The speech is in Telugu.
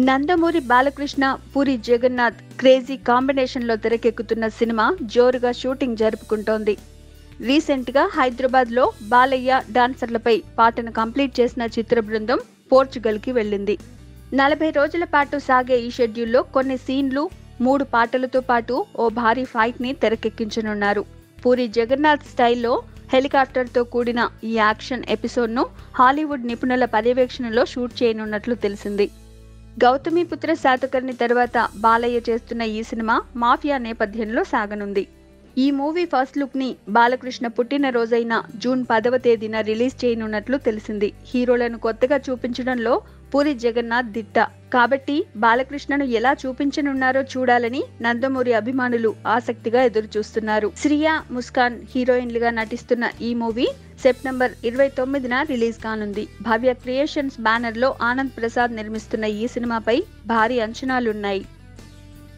నందమూరి బాలకృష్ణ, పూరి జగన్నాథ్ క్రేజీ కాంబినేషన్లో తెరకెక్కుతున్న సినిమా జోరుగా షూటింగ్ జరుపుకుంటోంది. రీసెంట్గా హైదరాబాద్లో బాలయ్య డాన్సర్లపై పాటను కంప్లీట్ చేసిన చిత్ర బృందం పోర్చుగల్కి వెళ్ళింది. 40 రోజుల పాటు సాగే ఈ షెడ్యూల్లో కొన్ని సీన్లు, 3 పాటలతో పాటు ఓ భారీ ఫైట్ని తెరకెక్కించనున్నారు. పూరి జగన్నాథ్ స్టైల్లో హెలికాప్టర్తో కూడిన ఈ యాక్షన్ ఎపిసోడ్ను హాలీవుడ్ నిపుణుల పర్యవేక్షణలో షూట్ చేయనున్నట్లు తెలిసింది. గౌతమిపుత్ర శాతకర్ణి తర్వాత బాలయ్య చేస్తున్న ఈ సినిమా మాఫియా నేపథ్యంలో సాగనుంది. ఈ మూవీ ఫస్ట్ లుక్ ని బాలకృష్ణ పుట్టినరోజైన జూన్ 10వ తేదీన రిలీజ్ చేయనున్నట్లు తెలిసింది. హీరోలను కొత్తగా చూపించడంలో పూరి జగన్నాథ్ దిట్ట కాబట్టి బాలకృష్ణను ఎలా చూపించనున్నారో చూడాలని నందమూరి అభిమానులు ఆసక్తిగా ఎదురుచూస్తున్నారు. శ్రియా, ముస్కాన్ హీరోయిన్లుగా నటిస్తున్న ఈ మూవీ సెప్టెంబర్ 29న రిలీజ్ కానుంది. భవ్య క్రియేషన్స్ బ్యానర్ లో ఆనంద్ ప్రసాద్ నిర్మిస్తున్న ఈ సినిమాపై భారీ అంచనాలున్నాయి.